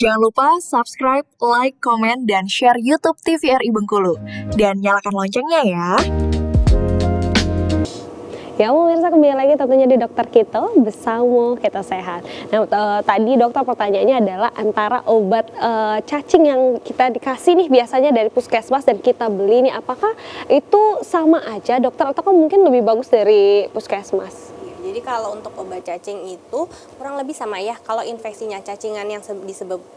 Jangan lupa subscribe, like, komen, dan share YouTube TVRI Bengkulu. Dan nyalakan loncengnya ya. Ya pemirsa, kembali lagi tentunya di Dokter Kito bersama Kita Sehat. Nah tadi dokter pertanyaannya adalah antara obat cacing yang kita dikasih nih biasanya dari puskesmas dan kita beli nih, apakah itu sama aja dokter atau mungkin lebih bagus dari puskesmas? Jadi kalau untuk obat cacing itu kurang lebih sama ya. Kalau infeksinya cacingan yang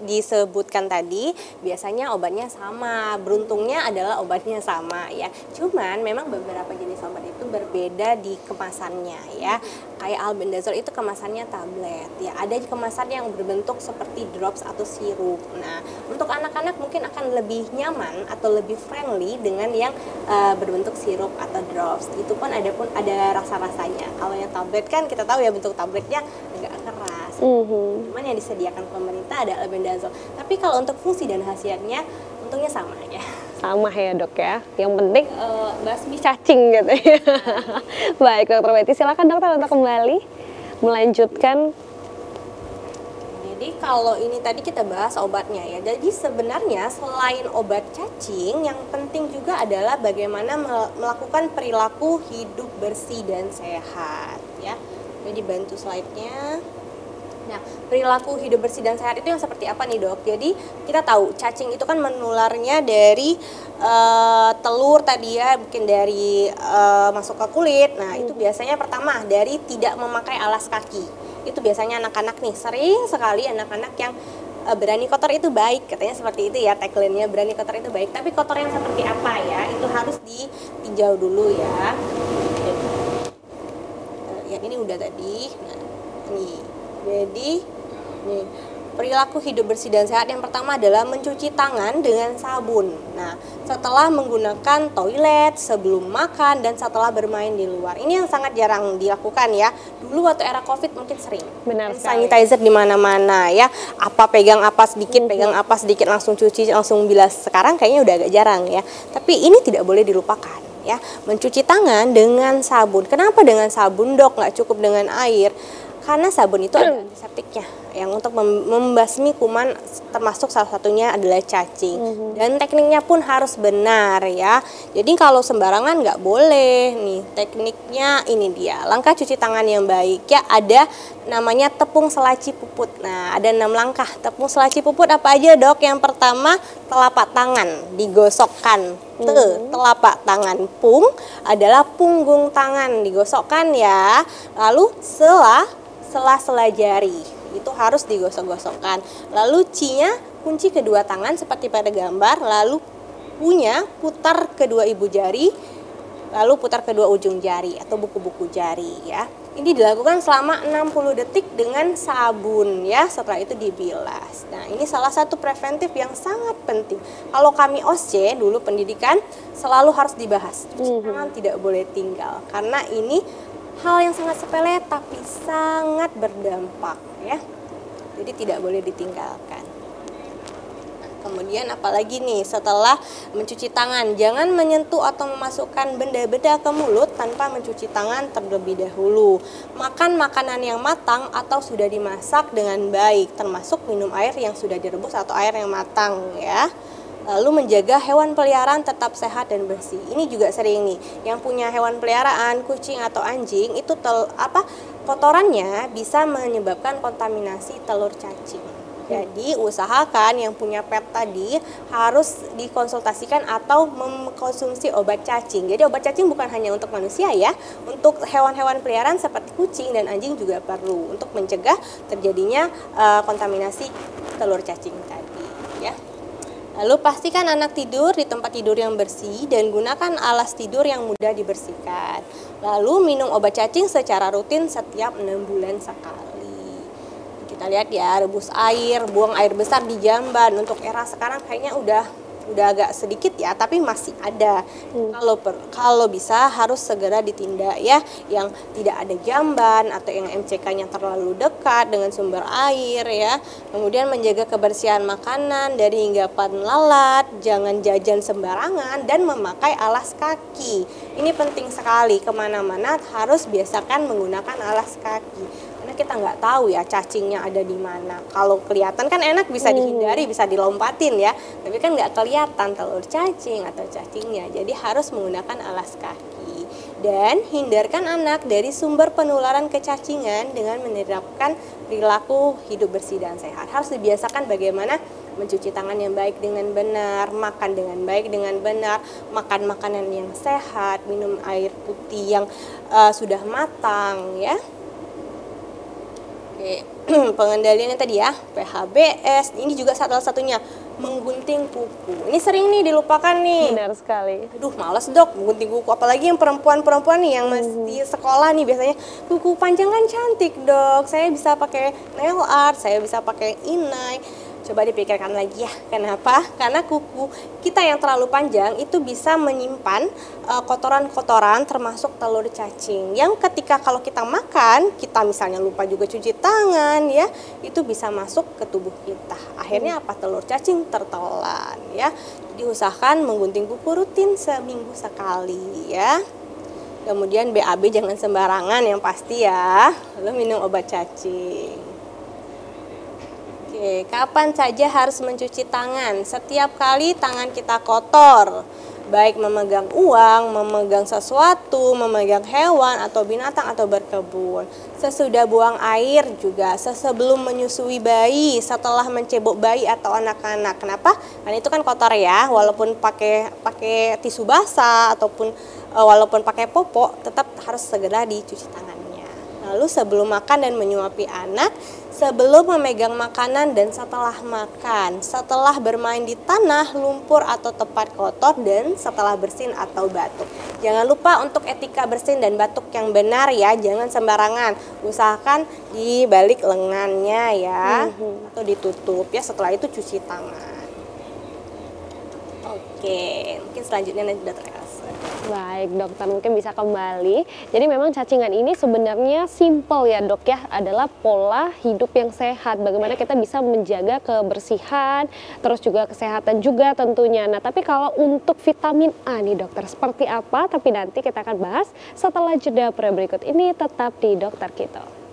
disebutkan tadi, biasanya obatnya sama. Beruntungnya adalah obatnya sama ya. Cuman memang beberapa jenis obat itu berbeda di kemasannya ya. Kayak albendazole itu kemasannya tablet ya. Ada kemasan yang berbentuk seperti drops atau sirup. Nah, untuk anak-anak mungkin akan lebih nyaman atau lebih friendly dengan yang berbentuk sirup atau drops. Itu pun ada rasa-rasanya. Kalau yang tablet kan kita tahu ya bentuk tabletnya agak keras. Cuman yang disediakan pemerintah ada albendazole. Tapi kalau untuk fungsi dan khasiatnya untungnya sama ya. Sama ya dok ya. Yang penting basmi cacing gitu ya. Baik dokter Betty, silakan dokter untuk kembali melanjutkan. Jadi kalau ini tadi kita bahas obatnya ya. Jadi sebenarnya selain obat cacing, yang penting juga adalah bagaimana melakukan perilaku hidup bersih dan sehat ya. Jadi bantu slide-nya. Nah, perilaku hidup bersih dan sehat itu yang seperti apa nih dok? Jadi kita tahu cacing itu kan menularnya dari telur tadi ya, mungkin dari masuk ke kulit. Nah itu biasanya pertama dari tidak memakai alas kaki. Itu biasanya anak-anak nih, sering sekali anak-anak yang berani kotor itu baik, katanya seperti itu ya tagline-nya, berani kotor itu baik. Tapi kotor yang seperti apa ya, itu harus ditinjau dulu ya. Yang ini udah tadi. Nah nih, jadi nih perilaku hidup bersih dan sehat yang pertama adalah mencuci tangan dengan sabun. Nah, setelah menggunakan toilet, sebelum makan, dan setelah bermain di luar. Ini yang sangat jarang dilakukan ya. Dulu waktu era Covid mungkin sering. Benar sekali. Sanitizer di mana-mana ya. Apa pegang apa sedikit, pegang apa sedikit langsung cuci, langsung bilas. Sekarang kayaknya udah agak jarang ya. Tapi ini tidak boleh dilupakan ya. Mencuci tangan dengan sabun. Kenapa dengan sabun dok? Nggak cukup dengan air. Karena sabun itu ada antiseptiknya yang untuk membasmi kuman, termasuk salah satunya adalah cacing. Dan tekniknya pun harus benar ya. Jadi kalau sembarangan nggak boleh. Nih tekniknya ini dia. Langkah cuci tangan yang baik ya, ada namanya tepung selaci puput. Nah ada 6 langkah. Tepung selaci puput apa aja dok? Yang pertama telapak tangan digosokkan. Telapak tangan. Pung adalah punggung tangan digosokkan ya. Lalu sela-sela jari itu harus digosok-gosokkan. Lalu C-nya kunci kedua tangan seperti pada gambar. Lalu U-nya putar kedua ibu jari. Lalu putar kedua ujung jari atau buku-buku jari ya. Ini dilakukan selama 60 detik dengan sabun ya. Setelah itu dibilas. Nah ini salah satu preventif yang sangat penting. Kalau kami OSC dulu pendidikan selalu harus dibahas. Cuci tangan tidak boleh tinggal. Karena ini hal yang sangat sepele tapi sangat berdampak ya. Jadi tidak boleh ditinggalkan. Kemudian apalagi nih, setelah mencuci tangan, jangan menyentuh atau memasukkan benda-benda ke mulut tanpa mencuci tangan terlebih dahulu. Makan makanan yang matang atau sudah dimasak dengan baik, termasuk minum air yang sudah direbus atau air yang matang ya. Lalu menjaga hewan peliharaan tetap sehat dan bersih. Ini juga sering nih, yang punya hewan peliharaan, kucing atau anjing, itu kotorannya bisa menyebabkan kontaminasi telur cacing. Jadi usahakan yang punya pet tadi harus dikonsultasikan atau mengkonsumsi obat cacing. Jadi obat cacing bukan hanya untuk manusia ya, untuk hewan-hewan peliharaan seperti kucing dan anjing juga perlu untuk mencegah terjadinya kontaminasi telur cacing tadi ya. Lalu pastikan anak tidur di tempat tidur yang bersih dan gunakan alas tidur yang mudah dibersihkan. Lalu minum obat cacing secara rutin setiap 6 bulan sekali. Kita lihat ya, rebus air, buang air besar di jamban. Untuk era sekarang kayaknya udah agak sedikit ya, tapi masih ada. Kalau bisa harus segera ditindak ya, yang tidak ada jamban atau yang MCK-nya terlalu dekat dengan sumber air ya. Kemudian menjaga kebersihan makanan dari hinggapan lalat, jangan jajan sembarangan, dan memakai alas kaki. Ini penting sekali, kemana-mana harus biasakan menggunakan alas kaki. Karena karena kita nggak tahu ya cacingnya ada di mana. Kalau kelihatan kan enak bisa dihindari, bisa dilompatin ya, tapi kan nggak kelihatan telur cacing atau cacingnya. Jadi harus menggunakan alas kaki. Dan hindarkan anak dari sumber penularan kecacingan dengan menerapkan perilaku hidup bersih dan sehat. Harus dibiasakan bagaimana mencuci tangan yang baik dengan benar, makan dengan baik dengan benar, makan makanan yang sehat, minum air putih yang sudah matang ya. Oke, pengendaliannya tadi ya, PHBS, ini juga salah satunya menggunting kuku. Ini sering nih dilupakan nih. Benar sekali. Aduh, males dok menggunting kuku, apalagi yang perempuan-perempuan nih yang masih sekolah nih biasanya kuku panjang kan cantik dok. Saya bisa pakai nail art, saya bisa pakai inai. Coba dipikirkan lagi ya, kenapa? Karena kuku kita yang terlalu panjang itu bisa menyimpan kotoran-kotoran termasuk telur cacing. Yang ketika kalau kita makan, kita misalnya lupa juga cuci tangan ya, itu bisa masuk ke tubuh kita. Akhirnya apa? Telur cacing tertelan ya. Jadi usahakan menggunting kuku rutin seminggu sekali ya. Kemudian BAB jangan sembarangan yang pasti ya. Lalu minum obat cacing. Oke, kapan saja harus mencuci tangan? Setiap kali tangan kita kotor, baik memegang uang, memegang sesuatu, memegang hewan atau binatang atau berkebun. Sesudah buang air juga, sebelum menyusui bayi, setelah mencebok bayi atau anak-anak. Kenapa? Karena itu kan kotor ya, walaupun pakai tisu basah ataupun walaupun pakai popok, tetap harus segera dicuci tangannya. Lalu sebelum makan dan menyuapi anak, sebelum memegang makanan dan setelah makan, setelah bermain di tanah, lumpur atau tempat kotor, dan setelah bersin atau batuk. Jangan lupa untuk etika bersin dan batuk yang benar ya, jangan sembarangan. Usahakan di balik lengannya ya, atau ditutup ya, setelah itu cuci tangan. Oke, mungkin selanjutnya nanti Dokter Elsa. Baik dokter, mungkin bisa kembali. Jadi memang cacingan ini sebenarnya simple ya dok ya, adalah pola hidup yang sehat. Bagaimana kita bisa menjaga kebersihan, terus juga kesehatan juga tentunya. Nah tapi kalau untuk vitamin A nih dokter, seperti apa? Tapi nanti kita akan bahas setelah jeda berikut ini, tetap di Dokter Kito.